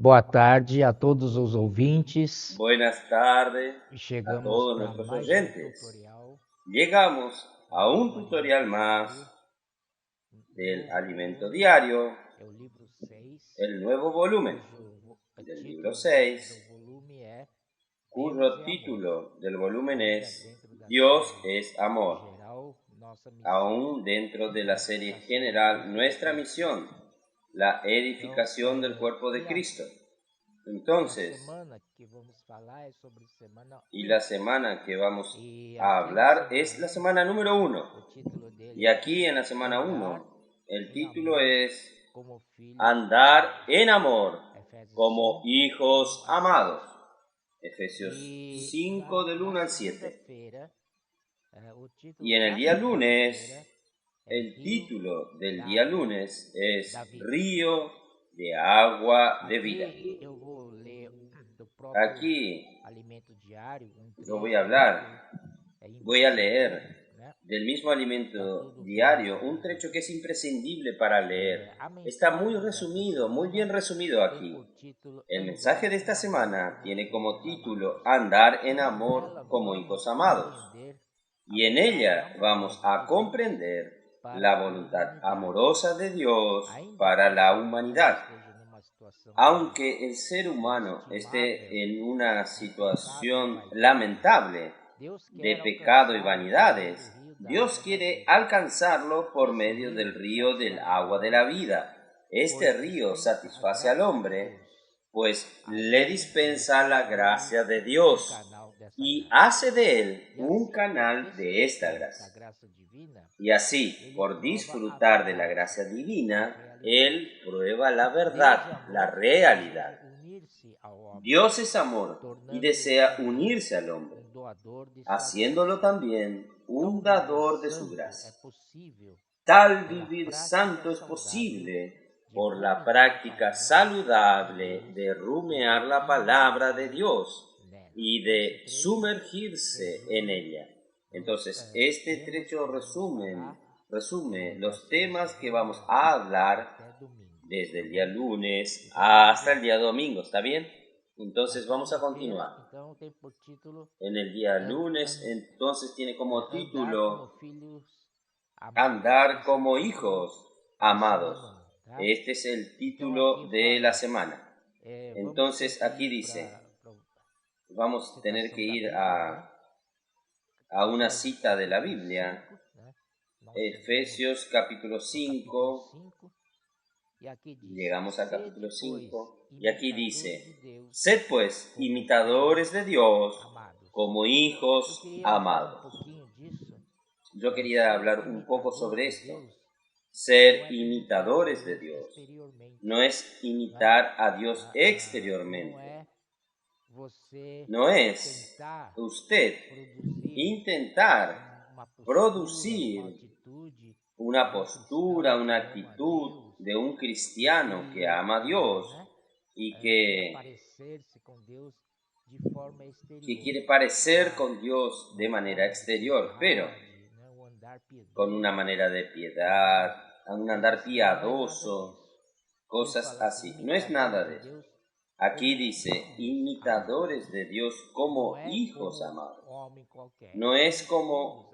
Boa tarde a todos os ouvintes. Buenas tardes a Chegamos todos para nuestros mais oyentes. tutorial Llegamos a un tutorial más del alimento diario, É o livro 6, el nuevo volumen del libro 6, volume é cuyo título del volumen es dentro da Dios es amor. geral, nossa missão. Aún dentro de la serie general, nuestra misión, la edificación del cuerpo de Cristo. Entonces, semana que vamos falar é sobre semana y la semana que vamos E a aqui na hablar semana, es la semana número 1. o título dele Y é aquí en la semana 1, el título es Como Filhos Andar en amor Efésios como 5, hijos amados. Efesios E 5 del 1 al 7. segunda-feira, o título Y en el da día segunda-feira lunes, é el Rio título del da día Água lunes es da Vida. Río de agua de vida. Aqui eu vou ler do próprio Aquí alimento diário, yo voy a hablar, é voy a imprescindível, leer né? del mismo alimento diario un trecho que es imprescindible para leer. Está muy resumido, muy bien resumido Tem aquí. por título El Andar mensaje de esta em Amor semana como tiene filhos como amados. título Andar en Ela amor como vamos hijos amados. compreender Y en ella vamos a comprender la voluntad amorosa de Dios para la humanidad. Aunque el ser humano esté en una situación lamentable de pecado y vanidades, Dios quiere alcanzarlo por medio del río del agua de la vida. Este río satisface al hombre, pues le dispensa la gracia de Dios y hace de él un canal de esta gracia. Y así, por disfrutar de la gracia divina, él prueba la verdad, la realidad. Dios es amor y desea unirse al hombre, haciéndolo también un dador de su gracia. Tal vivir santo es posible por la práctica saludable de rumiar la palabra de Dios y de sumergirse en ella. Entonces, este trecho resume los temas que vamos a hablar desde el día lunes hasta el día domingo, ¿está bien? Entonces vamos a continuar. En el día lunes, entonces tiene como título Andar como hijos amados. Este es el título de la semana. Entonces aquí dice, vamos a tener que ir a una cita de la Biblia, Efesios capítulo 5, llegamos al capítulo 5, y aquí dice, sed pues imitadores de Dios como hijos amados. Yo quería hablar un poco sobre esto. Ser imitadores de Dios no es imitar a Dios exteriormente. No es usted intentar producir una postura, una actitud de un cristiano que ama a Dios y que quiere parecer con Dios de manera exterior, pero con una manera de piedad, un andar piadoso, cosas así. No es nada de eso. Aquí dice, imitadores de Dios como hijos amados. No es como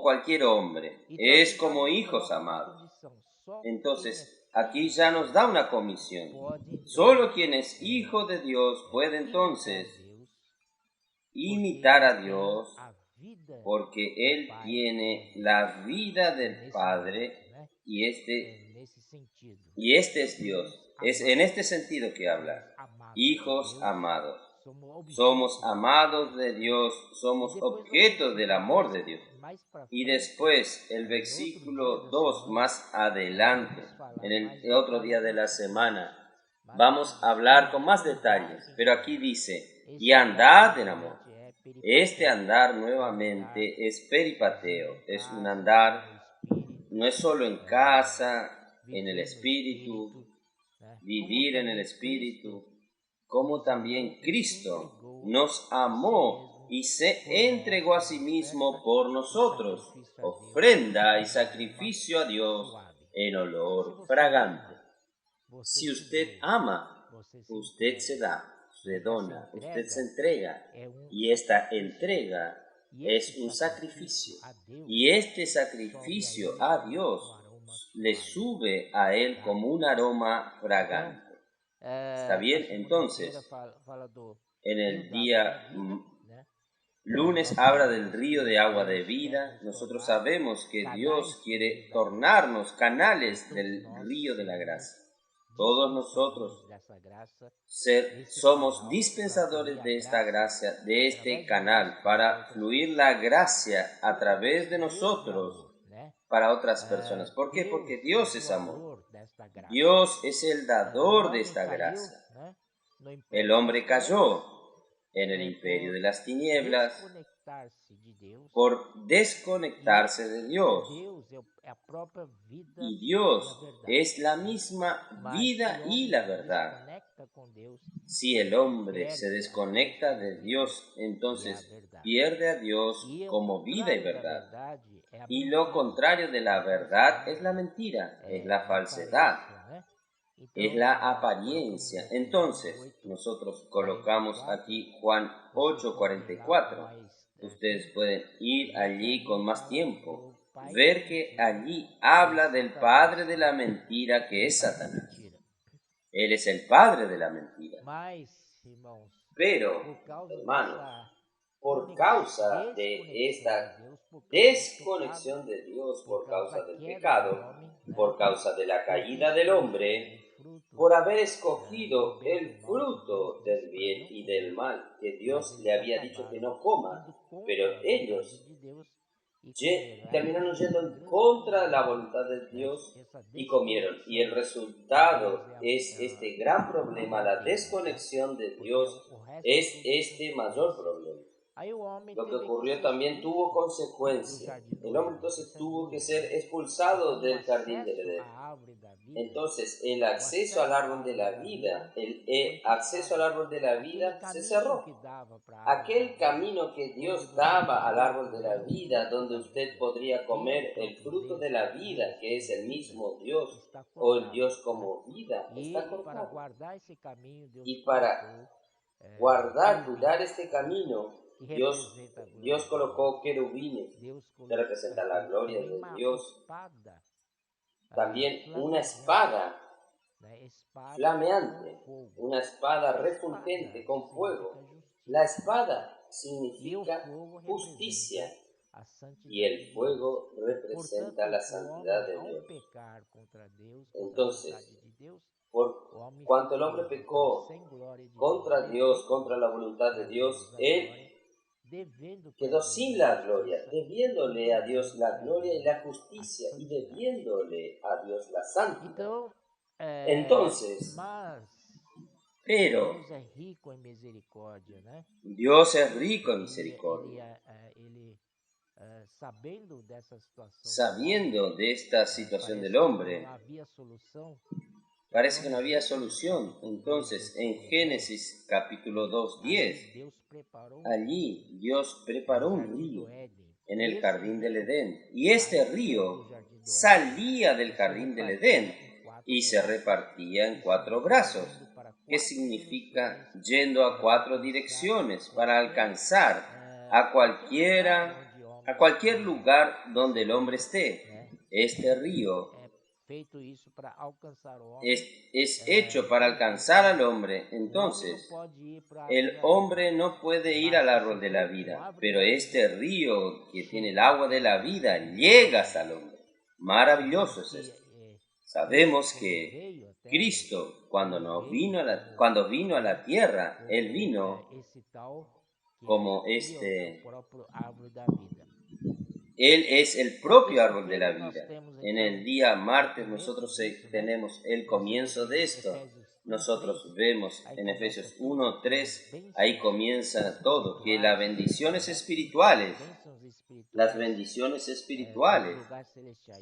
cualquier hombre, es como hijos amados. Entonces, aquí ya nos da una comisión. Solo quien es hijo de Dios puede entonces imitar a Dios, porque Él tiene la vida del Padre y este es Dios. Es en este sentido que habla. Hijos amados. Somos amados de Dios, somos objetos del amor de Dios. Y después, el versículo 2 más adelante, en el otro día de la semana, vamos a hablar con más detalles. Pero aquí dice, y andad en amor. Este andar nuevamente es peripateo, es un andar, no es solo en casa, en el espíritu, vivir en el espíritu, como también Cristo nos amó y se entregó a sí mismo por nosotros, ofrenda y sacrificio a Dios en olor fragante. Si usted ama, usted se da, se dona, usted se entrega. Y esta entrega es un sacrificio. Y este sacrificio a Dios le sube a Él como un aroma fragante. ¿Está bien? Entonces, en el día lunes habla del río de agua de vida. Nosotros sabemos que Dios quiere tornarnos canales del río de la gracia. Todos nosotros somos dispensadores de esta gracia, de este canal, para fluir la gracia a través de nosotros para otras personas. ¿Por qué? Porque Dios es amor. Dios es el dador de esta gracia. El hombre cayó en el imperio de las tinieblas por desconectarse de Dios. Y Dios es la misma vida y la verdad. Si el hombre se desconecta de Dios, entonces pierde a Dios como vida y verdad. Y lo contrario de la verdad es la mentira, es la falsedad, es la apariencia. Entonces, nosotros colocamos aquí Juan 8:44. Ustedes pueden ir allí con más tiempo, ver que allí habla del padre de la mentira, que es Satanás. Él es el padre de la mentira. Pero, hermanos, por causa de esta desconexión de Dios, por causa del pecado, por causa de la caída del hombre, por haber escogido el fruto del bien y del mal, que Dios le había dicho que no coma, pero ellos terminaron yendo en contra de la voluntad de Dios y comieron. Y el resultado es este gran problema, la desconexión de Dios es este mayor problema. Lo que ocurrió también tuvo consecuencias. El hombre entonces tuvo que ser expulsado del jardín del Edén. Entonces el acceso al árbol de la vida, el acceso al árbol de la vida se cerró. Aquel camino que Dios daba al árbol de la vida, donde usted podría comer el fruto de la vida, que es el mismo Dios, o el Dios como vida, está cortado. Y para cuidar este camino, Dios colocó querubines, que representan la gloria de Dios. También una espada flameante, una espada refulgente con fuego. La espada significa justicia y el fuego representa la santidad de Dios. Entonces, por cuanto el hombre pecó contra Dios, contra la voluntad de Dios, él quedó sin la gloria, debiéndole a Dios la gloria y la justicia, y debiéndole a Dios la santidad. Entonces, pero Dios es rico en misericordia. Sabiendo de esta situación del hombre, parece que no había solución. Entonces, en Génesis capítulo 2:10, allí Dios preparó un río en el jardín del Edén. Y este río salía del jardín del Edén y se repartía en 4 brazos, que significa yendo a 4 direcciones para alcanzar a cualquier lugar donde el hombre esté. Este río es hecho para alcanzar al hombre. Entonces, el hombre no puede ir al árbol de la vida, pero este río que tiene el agua de la vida llega hasta el hombre. Maravilloso es esto. Sabemos que Cristo, cuando vino a la tierra, Él vino como Él es el propio árbol de la vida. En el día martes nosotros tenemos el comienzo de esto. Nosotros vemos en Efesios 1:3, ahí comienza todo, que las bendiciones espirituales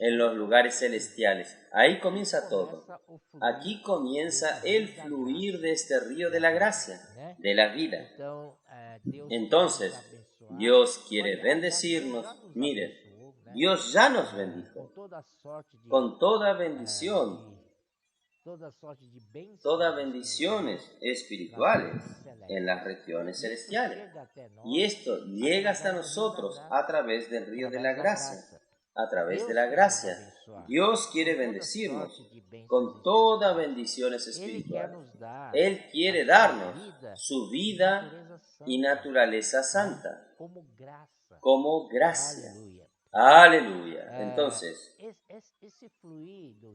en los lugares celestiales, ahí comienza todo. Aquí comienza el fluir de este río de la gracia, de la vida. Entonces, Dios quiere bendecirnos. Miren, Dios ya nos bendijo con toda bendición todas bendiciones espirituales en las regiones celestiales. Y esto llega hasta nosotros a través del río de la gracia. A través de la gracia, Dios quiere bendecirnos con todas bendiciones espirituales. Él quiere darnos su vida y naturaleza santa como gracia. Aleluya. Entonces,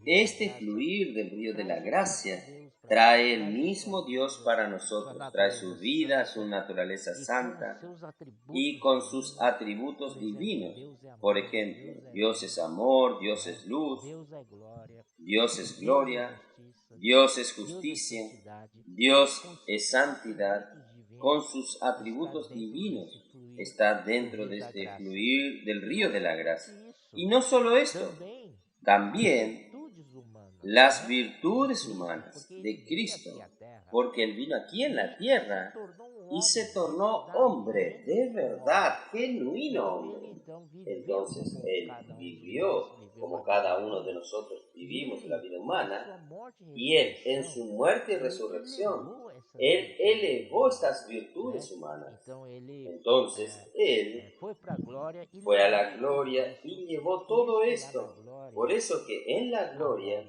este fluir del río de la gracia trae el mismo Dios para nosotros, trae su vida, su naturaleza santa y con sus atributos divinos. Por ejemplo, Dios es amor, Dios es luz, Dios es gloria, Dios es justicia, Dios es santidad. Con sus atributos divinos está dentro de este fluir del río de la gracia. Y no solo esto, también las virtudes humanas de Cristo, porque Él vino aquí en la tierra y se tornó hombre, de verdad, genuino hombre. Entonces Él vivió como cada uno de nosotros vivimos la vida humana, y Él en su muerte y resurrección, Él elevó estas virtudes humanas. Entonces Él fue a la gloria y llevó todo esto. Por eso que en la gloria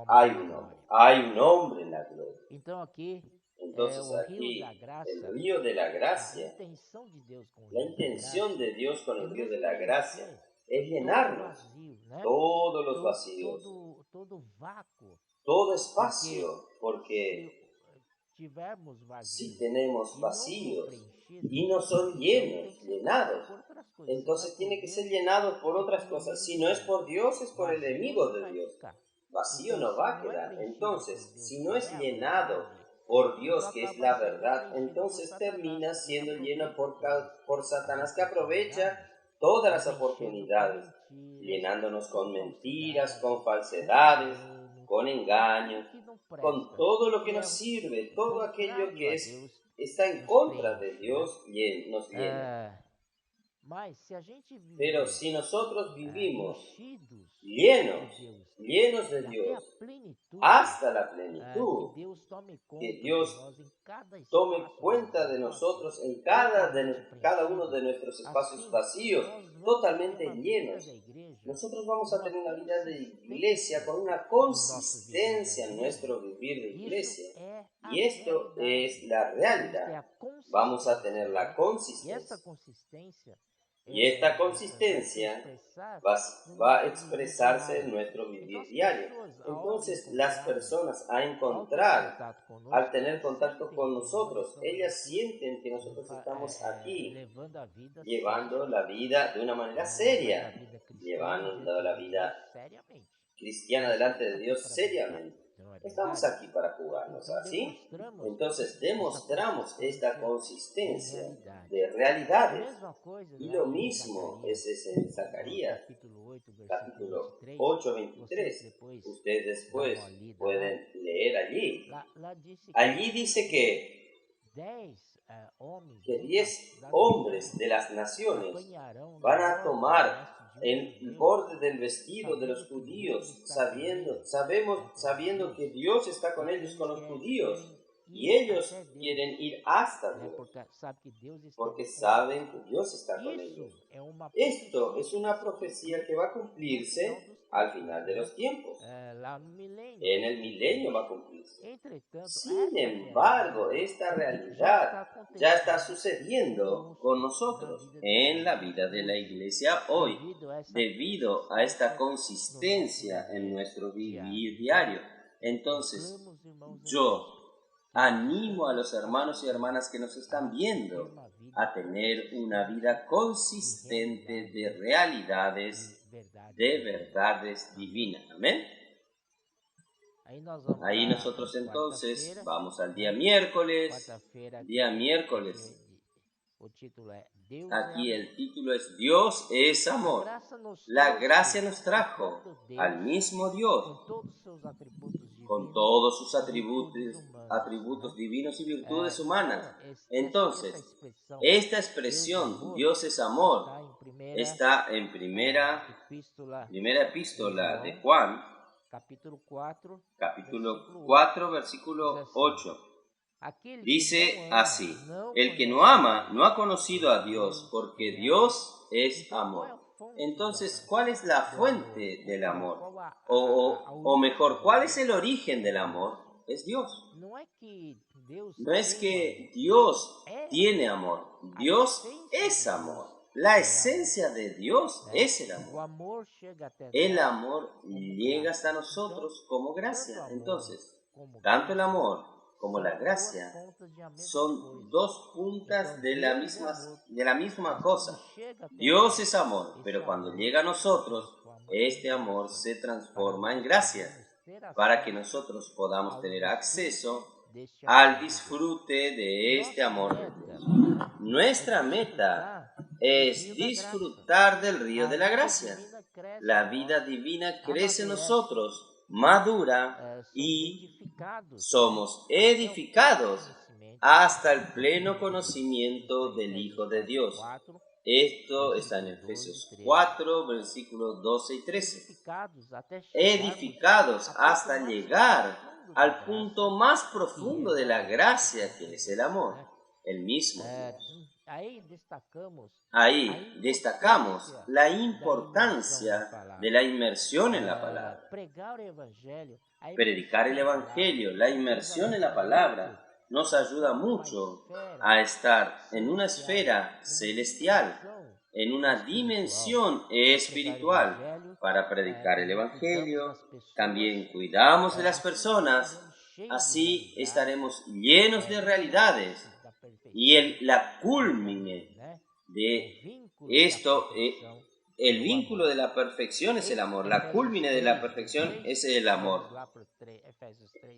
hay un hombre en la gloria. Entonces aquí, el río de la gracia, la intención de Dios con el río de la gracia es llenarnos todos los vacíos, todo espacio, porque si tenemos vacíos y no son llenados, entonces tiene que ser llenado por otras cosas. Si no es por Dios, es por el enemigo de Dios. Vacío no va a quedar. Entonces, si no es llenado por Dios, que es la verdad, entonces termina siendo lleno por Satanás, que aprovecha todas las oportunidades, llenándonos con mentiras, con falsedades, con engaños, con todo lo que nos sirve, todo aquello que está en contra de Dios, nos llena. Pero si nosotros vivimos llenos de Dios, hasta la plenitud, que Dios tome cuenta de nosotros en cada uno de nuestros espacios vacíos, totalmente llenos. Nosotros vamos a tener una vida de iglesia con una consistencia en nuestro vivir de iglesia. Y esto es la realidad. Vamos a tener la consistencia. Y esta consistencia va a expresarse en nuestro vivir diario. Entonces, las personas al tener contacto con nosotros, ellas sienten que nosotros estamos aquí llevando la vida de una manera seria, llevando la vida cristiana delante de Dios seriamente. Estamos aquí para jugarnos, ¿así? Entonces demostramos esta consistencia de realidades. Y lo mismo es en Zacarías, capítulo 8, 23. Ustedes después pueden leer allí. Allí dice que 10 hombres de las naciones van a tomar el borde del vestido de los judíos, sabiendo que Dios está con ellos, con los judíos, y ellos quieren ir hasta Dios, porque saben que Dios está con ellos. Esto es una profecía que va a cumplirse al final de los tiempos. En el milenio va a cumplirse. Sin embargo, esta realidad ya está sucediendo con nosotros en la vida de la iglesia hoy, debido a esta consistencia en nuestro vivir diario. Entonces, yo animo a los hermanos y hermanas que nos están viendo a tener una vida consistente de realidades, de verdades divinas. Amén. Ahí nosotros entonces vamos al día miércoles. Aquí el título es Dios es amor. La gracia nos trajo al mismo Dios con todos sus atributos divinos y virtudes humanas. Entonces, esta expresión Dios es amor está en primera epístola de Juan, capítulo 4, versículo 8. Dice así: el que no ama no ha conocido a Dios, porque Dios es amor. Entonces, ¿cuál es la fuente del amor? O mejor, ¿cuál es el origen del amor? Es Dios. No es que Dios tiene amor, Dios es amor. La esencia de Dios es el amor. El amor llega hasta nosotros como gracia. Entonces, tanto el amor como la gracia son dos puntas de la misma cosa. Dios es amor, pero cuando llega a nosotros, este amor se transforma en gracia para que nosotros podamos tener acceso al disfrute de este amor de Dios. Nuestra meta es disfrutar del río de la gracia. La vida divina crece en nosotros, madura y somos edificados hasta el pleno conocimiento del Hijo de Dios. Esto está en Efesios 4, versículos 12 y 13. Edificados hasta llegar al punto más profundo de la gracia, que es el amor, el mismo Dios. Ahí destacamos la importancia de la inmersión en la palabra. Predicar el Evangelio, la inmersión en la palabra, nos ayuda mucho a estar en una esfera celestial, en una dimensión espiritual. Para predicar el Evangelio, también cuidamos de las personas, así estaremos llenos de realidades. Y la culmine de esto, el vínculo de la perfección es el amor. La culmine de la perfección es el amor.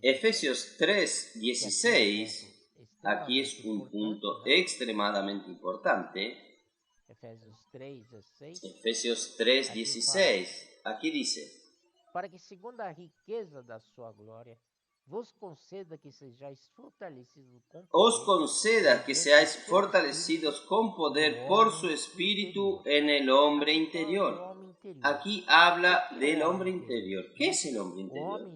Efesios 3, 16, aquí es un punto extremadamente importante. Efesios 3, 16, aquí dice: para que segundo a riqueza da sua glória, os conceda que seáis fortalecidos con poder por su espíritu en el hombre interior. Aquí habla del hombre interior. ¿Qué es el hombre interior?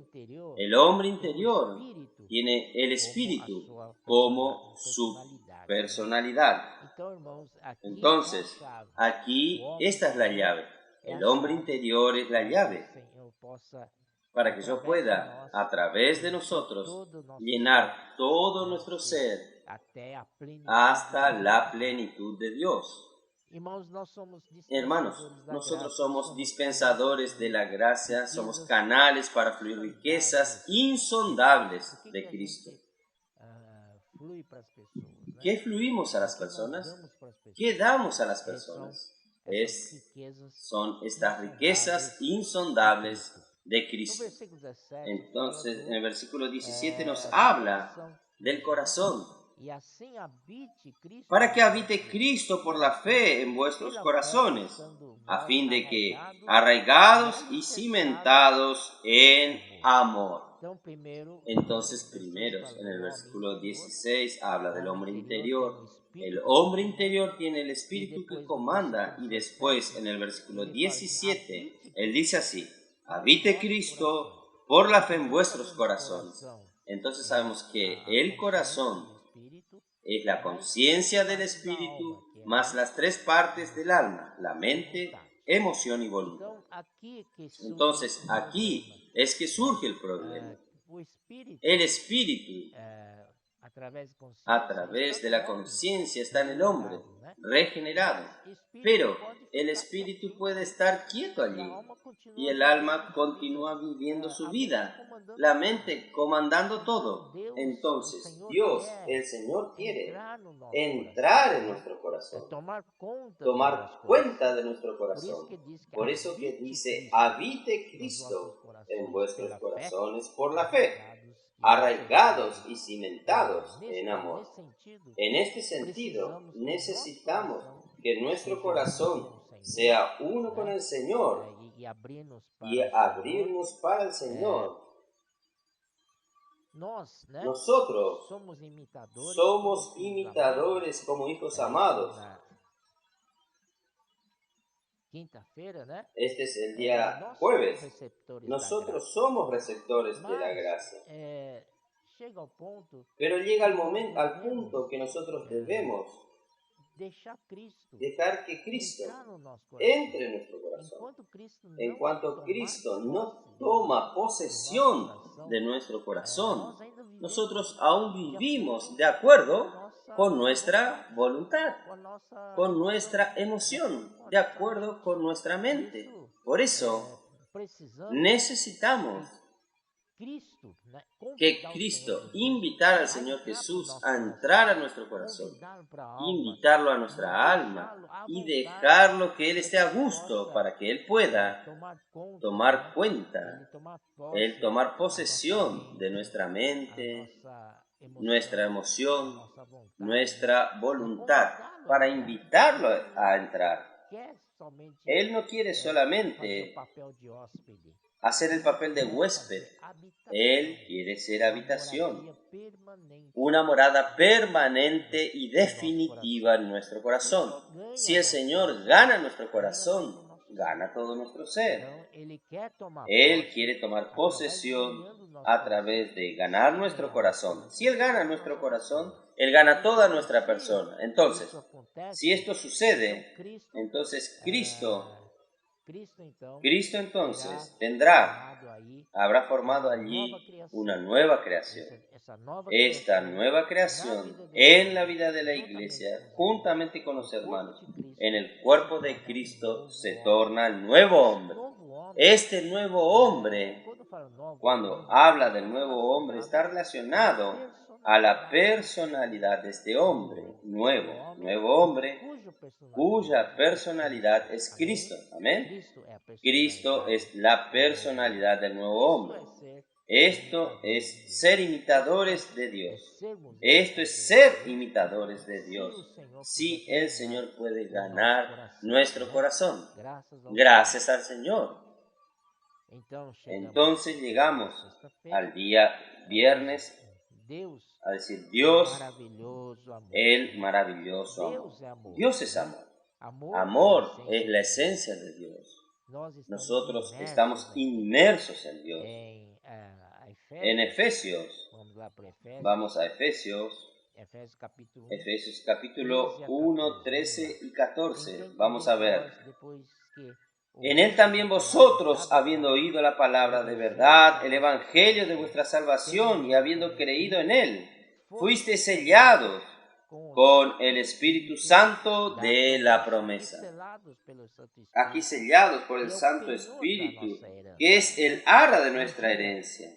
El hombre interior tiene el espíritu como su personalidad. Entonces, aquí esta es la llave. El hombre interior es la llave para que yo pueda, a través de nosotros, llenar todo nuestro ser hasta la plenitud de Dios. Hermanos, nosotros somos dispensadores de la gracia, somos canales para fluir riquezas insondables de Cristo. ¿Qué fluimos a las personas? ¿Qué damos a las personas? Son estas riquezas insondables de Cristo. Entonces, en el versículo 17 nos habla del corazón. Para que habite Cristo por la fe en vuestros corazones, a fin de que, arraigados y cimentados en amor. Entonces, primero, en el versículo 16 habla del hombre interior. El hombre interior tiene el espíritu que comanda, y después, en el versículo 17, él dice así: habite Cristo por la fe en vuestros corazones. Entonces sabemos que el corazón es la conciencia del espíritu más las tres partes del alma: la mente, emoción y voluntad. Entonces aquí es que surge el problema. El espíritu, a través de la conciencia, está en el hombre, regenerado. Pero el espíritu puede estar quieto allí y el alma continúa viviendo su vida, la mente comandando todo. Entonces Dios, el Señor, quiere entrar en nuestro corazón, tomar cuenta de nuestro corazón. Por eso que dice: habite Cristo en vuestros corazones por la fe, arraigados y cimentados en amor. En este sentido, necesitamos que nuestro corazón sea uno con el Señor y abrirnos para el Señor. Nosotros somos imitadores como hijos amados. Este es el día jueves. Nosotros somos receptores de la gracia. Pero llega al punto que nosotros debemos dejar que Cristo entre en nuestro corazón. En cuanto Cristo no toma posesión de nuestro corazón, nosotros aún vivimos de acuerdo con nuestra voluntad, con nuestra emoción, de acuerdo con nuestra mente. Por eso necesitamos que Cristo, invitar al Señor Jesús a entrar a nuestro corazón, invitarlo a nuestra alma y dejarlo que Él esté a gusto para que Él pueda tomar cuenta, Él tomar posesión de nuestra mente, nuestra emoción, nuestra voluntad, para invitarlo a entrar. Él no quiere solamente hacer el papel de huésped. Él quiere ser habitación, una morada permanente y definitiva en nuestro corazón. Si el Señor gana nuestro corazón, gana todo nuestro ser. Él quiere tomar posesión a través de ganar nuestro corazón. Si Él gana nuestro corazón, Él gana toda nuestra persona. Entonces, si esto sucede, entonces Cristo entonces habrá formado allí una nueva creación. Esta nueva creación en la vida de la iglesia, juntamente con los hermanos, en el cuerpo de Cristo, se torna el nuevo hombre. Este nuevo hombre, cuando habla del nuevo hombre, está relacionado a la personalidad de este hombre nuevo hombre, cuya personalidad es Cristo. Amén. Cristo es la personalidad del nuevo hombre. Esto es ser imitadores de Dios. Esto es ser imitadores de Dios. Si el Señor puede ganar nuestro corazón. Gracias al Señor. Entonces llegamos al día viernes a decir Dios, el maravilloso amor. Dios es amor. Amor es la esencia de Dios. Nosotros estamos inmersos en Dios. En Efesios, vamos a Efesios capítulo 1, 13 y 14. Vamos a ver. En Él también vosotros, habiendo oído la palabra de verdad, el evangelio de vuestra salvación, y habiendo creído en Él, fuisteis sellados con el Espíritu Santo de la promesa. Aquí sellados por el Santo Espíritu, que es el arra de nuestra herencia.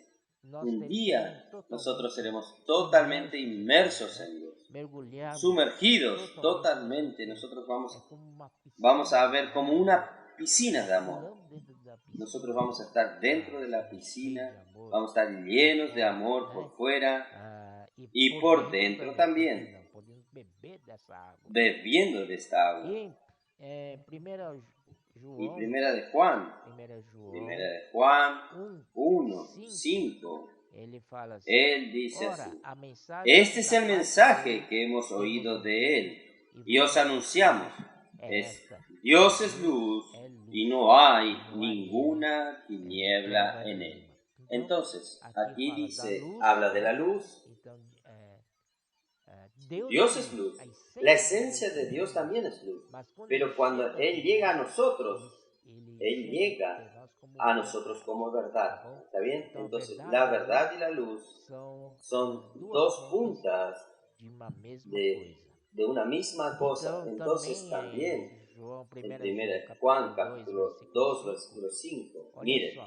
Un día nosotros seremos totalmente inmersos en Dios, sumergidos totalmente. Nosotros vamos a ver como una piscina de amor. Nosotros vamos a estar dentro de la piscina, vamos a estar llenos de amor por fuera y por dentro también, bebiendo de esta agua. Y primera de Juan 1, 5, Él dice así: este es el mensaje que hemos oído de Él y os anunciamos. Dios es luz y no hay ninguna tiniebla en Él. Entonces, aquí habla de la luz. Dios es luz. La esencia de Dios también es luz. Pero cuando Él llega a nosotros, Él llega a nosotros como verdad. ¿Está bien? Entonces, la verdad y la luz son dos puntas de una misma cosa. Entonces, también, en 1 Juan capítulo 2, versículo 5, miren,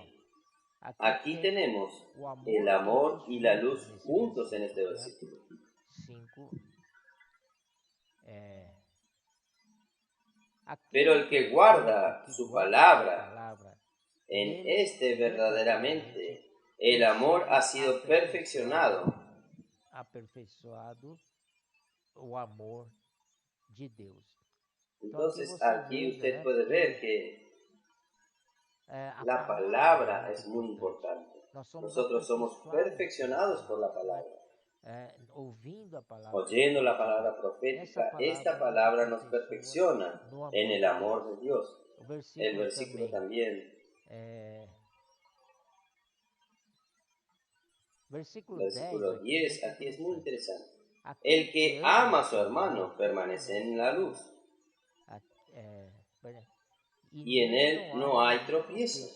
aquí tenemos el amor y la luz juntos en este versículo. Pero el que guarda su palabra, en este verdaderamente el amor ha sido perfeccionado. Entonces aquí usted puede ver que la palabra es muy importante. Nosotros somos perfeccionados por la palabra. oyendo la palabra profética, esta palabra nos perfecciona en el amor de Dios. El versículo también, versículo 10, aquí es muy interesante. El que ama a su hermano permanece en la luz, y en él no hay tropiezo.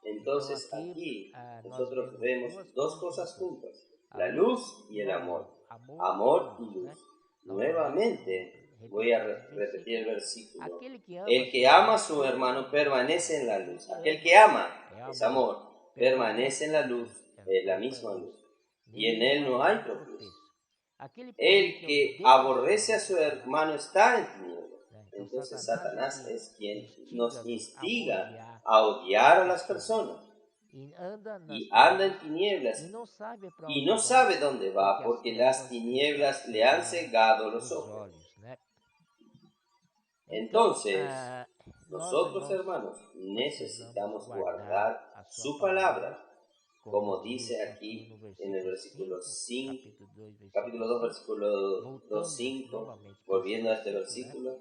Entonces aquí nosotros vemos dos cosas juntas, la luz y el amor. Amor y luz. Nuevamente voy a repetir el versículo. El que ama a su hermano permanece en la luz. Aquel que ama es amor, permanece en la luz, es la misma luz. Y en él no hay tropiezo. El que aborrece a su hermano está en tinieblas. Entonces Satanás es quien nos instiga a odiar a las personas. Y anda en tinieblas y no sabe dónde va porque las tinieblas le han cegado los ojos. Entonces, nosotros, hermanos, necesitamos guardar su palabra, como dice aquí en el versículo 5, capítulo 2, versículo 2, 5, volviendo a este versículo.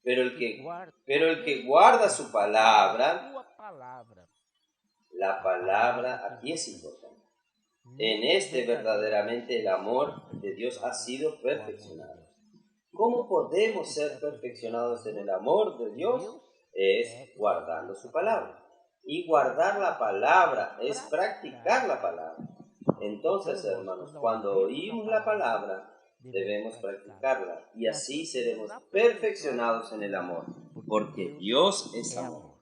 Pero el que guarda su palabra, la palabra aquí es importante. En este verdaderamente el amor de Dios ha sido perfeccionado. ¿Cómo podemos ser perfeccionados en el amor de Dios? Es guardando su palabra. Y guardar la palabra es practicar la palabra. Entonces, hermanos, cuando oímos la palabra, debemos practicarla. Y así seremos perfeccionados en el amor. Porque Dios es amor.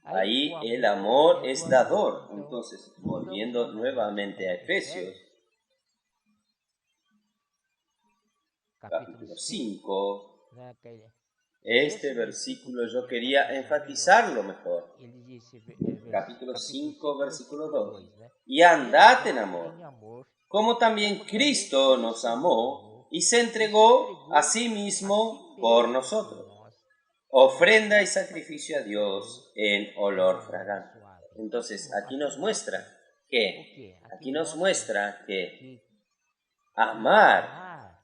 Ahí el amor es dador. Entonces, volviendo nuevamente a Efesios, capítulo 5, este versículo yo quería enfatizarlo mejor. Capítulo 5, versículo 2. Y andad en amor, como también Cristo nos amó y se entregó a sí mismo por nosotros. Ofrenda y sacrificio a Dios en olor fragante. Entonces, aquí nos muestra que amar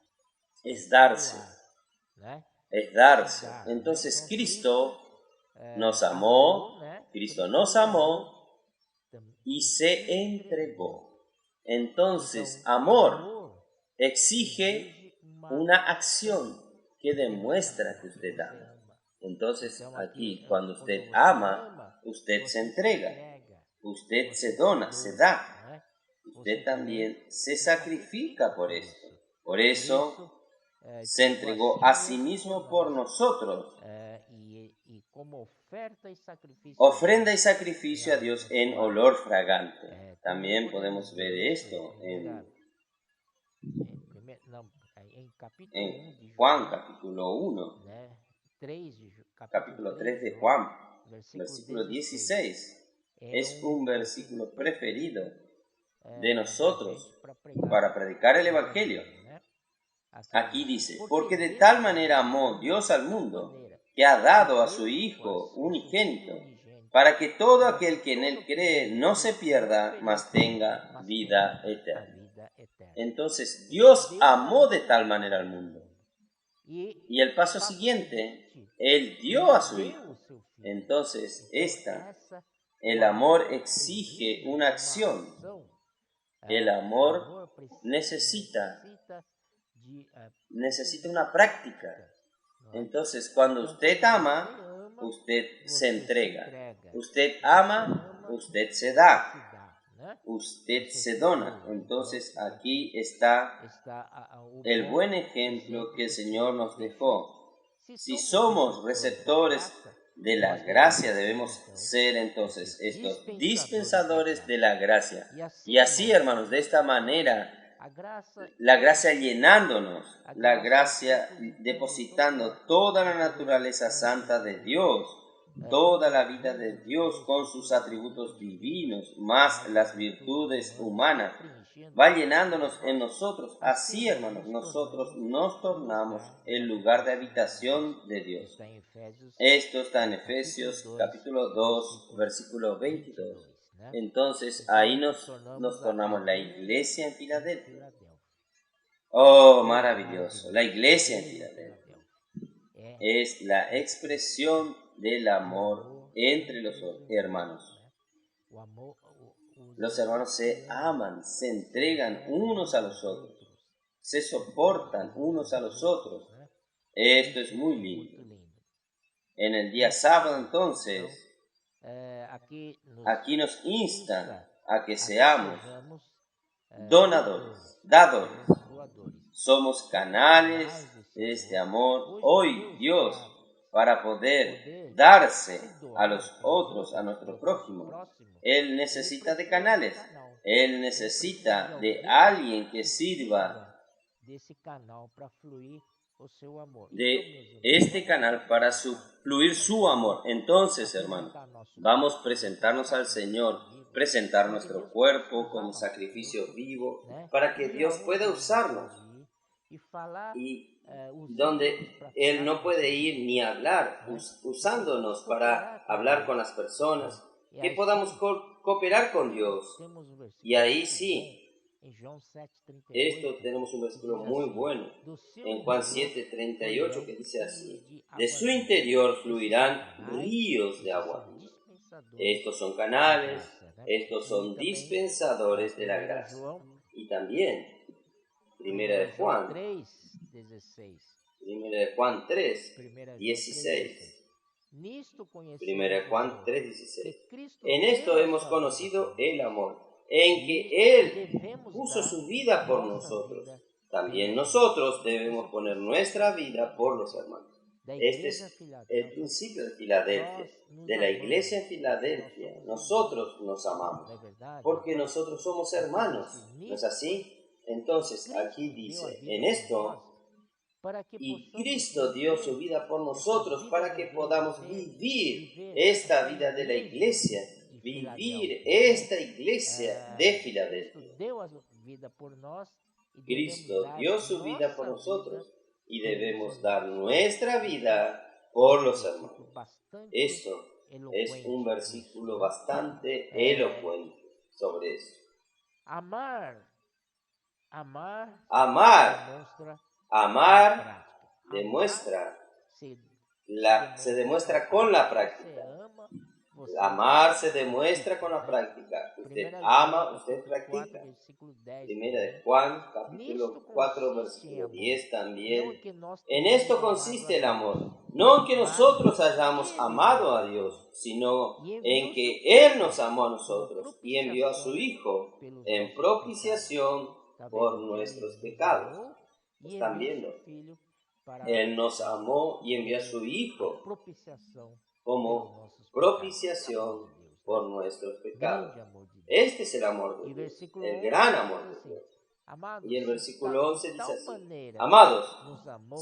es darse. Es darse. Entonces, Cristo nos amó y se entregó. Entonces, amor exige una acción que demuestra que usted ama. Entonces, aquí, cuando usted ama, usted se entrega, usted se dona, se da. Usted también se sacrifica por esto. Por eso, se entregó a sí mismo por nosotros. Ofrenda y sacrificio a Dios en olor fragante. También podemos ver esto en Juan capítulo 1, capítulo 3 de Juan, versículo 16. Es un versículo preferido de nosotros para predicar el Evangelio. Aquí dice, porque de tal manera amó Dios al mundo, que ha dado a su Hijo unigénito, para que todo aquel que en él cree no se pierda, mas tenga vida eterna. Entonces, Dios amó de tal manera al mundo. Y el paso siguiente, Él dio a su Hijo. Entonces, el amor exige una acción. El amor necesita una práctica. Entonces, cuando usted ama, usted se entrega. Usted ama, usted se da. Usted se dona. Entonces, aquí está el buen ejemplo que el Señor nos dejó. Si somos receptores de la gracia, debemos ser entonces estos dispensadores de la gracia. Y así, hermanos, de esta manera, la gracia llenándonos, la gracia depositando toda la naturaleza santa de Dios, toda la vida de Dios con sus atributos divinos, más las virtudes humanas, va llenándonos en nosotros. Así, hermanos, nosotros nos tornamos el lugar de habitación de Dios. Esto está en Efesios capítulo 2, versículo 22. Entonces ahí nos tornamos la iglesia en Filadelfia. Oh, maravilloso. La iglesia en Filadelfia es la expresión del amor entre los hermanos. Los hermanos se aman, se entregan unos a los otros, se soportan unos a los otros. Esto es muy lindo. En el día sábado, entonces, aquí nos instan a que seamos donadores, dadores. Somos canales de este amor hoy, Dios, para poder darse a los otros, a nuestro prójimo. Él necesita de canales. Él necesita de alguien que sirva de este canal para fluir su amor. Entonces, hermanos, vamos a presentarnos al Señor, presentar nuestro cuerpo como sacrificio vivo para que Dios pueda usarnos. Y donde Él no puede ir ni hablar, usándonos para hablar con las personas, que podamos cooperar con Dios. Y ahí sí, esto tenemos un versículo muy bueno en Juan 7:38 que dice así: de su interior fluirán ríos de agua viva. Estos son canales, estos son dispensadores de la gracia. Y también Primera de Juan 3:16. Primera de Juan 3:16. En esto hemos conocido el amor, en que Él puso su vida por nosotros. También nosotros debemos poner nuestra vida por los hermanos. Este es el principio de Filadelfia, de la iglesia en Filadelfia. Nosotros nos amamos, porque nosotros somos hermanos, ¿no es así? Entonces aquí dice, en esto, y Cristo dio su vida por nosotros para que podamos vivir esta vida de la iglesia, vivir esta iglesia de Filadelfia. Cristo dio su vida por nosotros y debemos dar nuestra vida por los hermanos. Esto es un versículo bastante elocuente sobre eso. Amar se demuestra con la práctica. Amar se demuestra con la práctica. Usted ama, usted practica. Primera de Juan, capítulo 4, versículo 10 también. En esto consiste el amor. No en que nosotros hayamos amado a Dios, sino en que Él nos amó a nosotros y envió a su Hijo en propiciación por nuestros pecados. ¿Están viendo? Él nos amó y envió a su Hijo como propiciación por nuestros pecados. Este es el amor de Dios, el gran amor de Dios. Y el versículo 11 dice así: amados,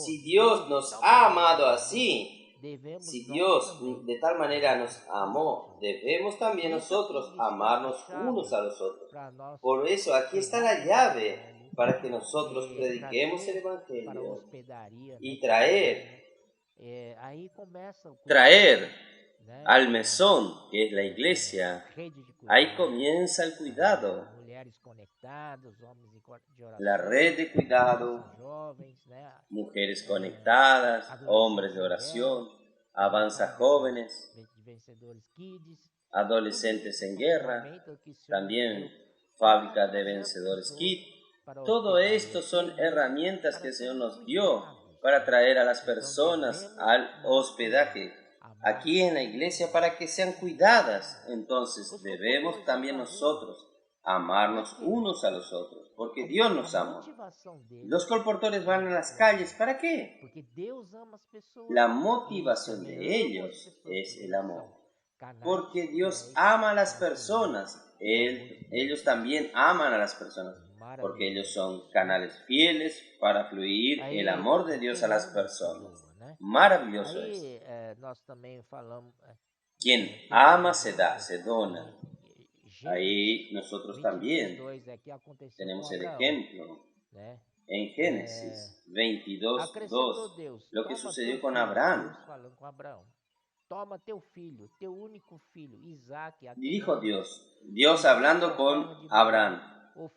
si Dios nos ha amado así, si Dios de tal manera nos amó, debemos también nosotros amarnos unos a los otros. Por eso aquí está la llave para que nosotros prediquemos el Evangelio y traer al mesón, que es la iglesia. Ahí comienza el cuidado, la red de cuidado, mujeres conectadas, hombres de oración, avanza jóvenes, adolescentes en guerra, también fábrica de vencedores Kids. Todo esto son herramientas que el Señor nos dio para traer a las personas al hospedaje aquí en la iglesia para que sean cuidadas. Entonces debemos también nosotros amarnos unos a los otros, porque Dios nos ama. Los colportores van a las calles, ¿para qué? La motivación de ellos es el amor, porque Dios ama a las personas. Ellos también aman a las personas, porque ellos son canales fieles para fluir el amor de Dios a las personas. Maravilloso es. Quien ama se da, se dona. Ahí nosotros también tenemos el ejemplo en Génesis 22:2, lo que sucedió con Abraham. toma teu filho, teu único filho, Isaac, Y dijo Dios hablando con Abraham,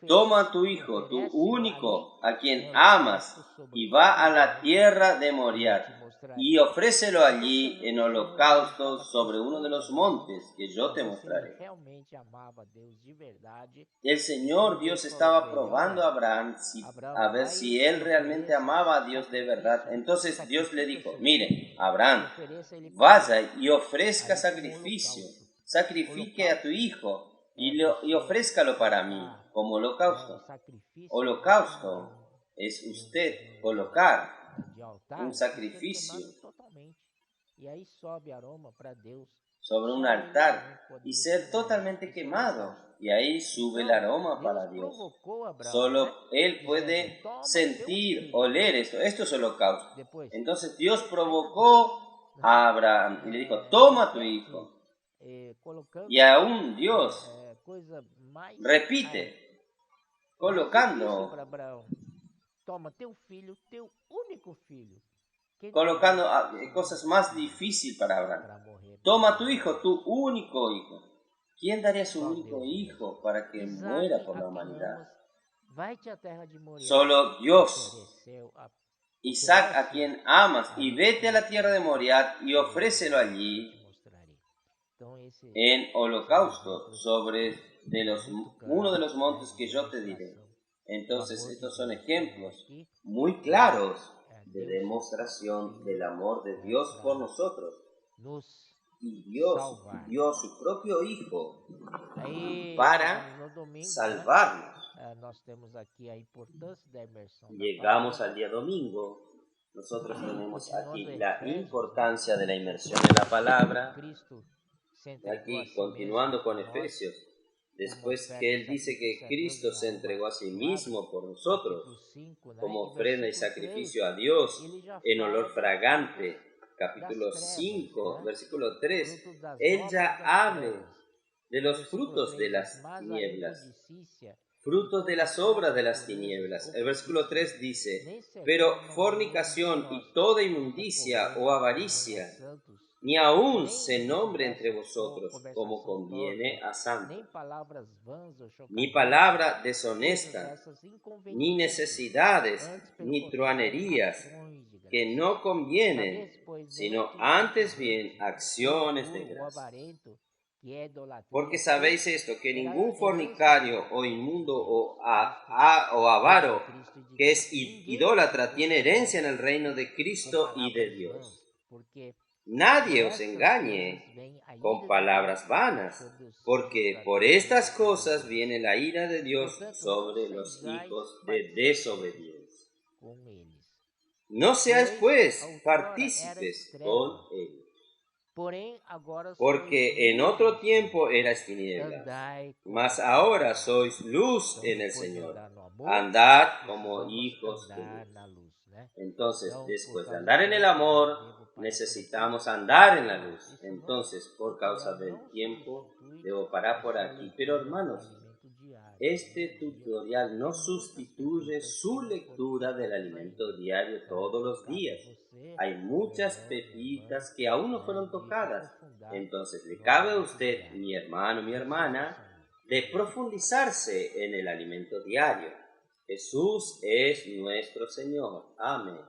toma a tu hijo, tu único, a quien amas, y va a la tierra de Moriah, y ofrécelo allí en holocausto sobre uno de los montes que yo te mostraré. El Señor Dios estaba probando a Abraham a ver si él realmente amaba a Dios de verdad. Entonces Dios le dijo, mire, Abraham, vaya y ofrezca sacrificio, sacrifique a tu hijo y ofrézcalo para mí como holocausto. Holocausto es usted colocar un sacrificio sobre un altar y ser totalmente quemado. Y ahí sube el aroma para Dios. Solo Él puede sentir, oler esto. Esto es holocausto. Entonces Dios provocó a Abraham y le dijo, toma a tu hijo. Y aún Dios repite, colocando cosas más difíciles para Abraham. Toma tu hijo, tu único hijo. ¿Quién daría su único hijo para que muera por la humanidad? Solo Dios. Isaac, a quien amas, y vete a la tierra de Moriah y ofrécelo allí en holocausto sobre uno de los montes que yo te diré. Entonces, estos son ejemplos muy claros de demostración del amor de Dios por nosotros. Y Dios dio su propio Hijo para salvarnos. Llegamos al día domingo. Nosotros tenemos aquí la importancia de la inmersión en la palabra. Aquí, continuando con Efesios, después que él dice que Cristo se entregó a sí mismo por nosotros, como ofrenda y sacrificio a Dios en olor fragante, capítulo 5, versículo 3, él ya habla de los frutos de las tinieblas, frutos de las obras de las tinieblas. El versículo 3 dice, pero fornicación y toda inmundicia o avaricia, ni aun se nombre entre vosotros como conviene a santos, ni palabra deshonesta, ni necesidades, ni truanerías, que no convienen, sino antes bien acciones de gracias. Porque sabéis esto, que ningún fornicario o inmundo o avaro, que es idólatra, tiene herencia en el reino de Cristo y de Dios. Nadie os engañe con palabras vanas, porque por estas cosas viene la ira de Dios sobre los hijos de desobediencia. No seáis pues partícipes con ellos. Porque en otro tiempo erais tinieblas, mas ahora sois luz en el Señor. Andad como hijos de luz. Entonces, después de andar en el amor, necesitamos andar en la luz. Entonces, por causa del tiempo, debo parar por aquí. Pero hermanos, este tutorial no sustituye su lectura del alimento diario todos los días. Hay muchas pepitas que aún no fueron tocadas. Entonces le cabe a usted, mi hermano, mi hermana, de profundizarse en el alimento diario. Jesús es nuestro Señor. Amén.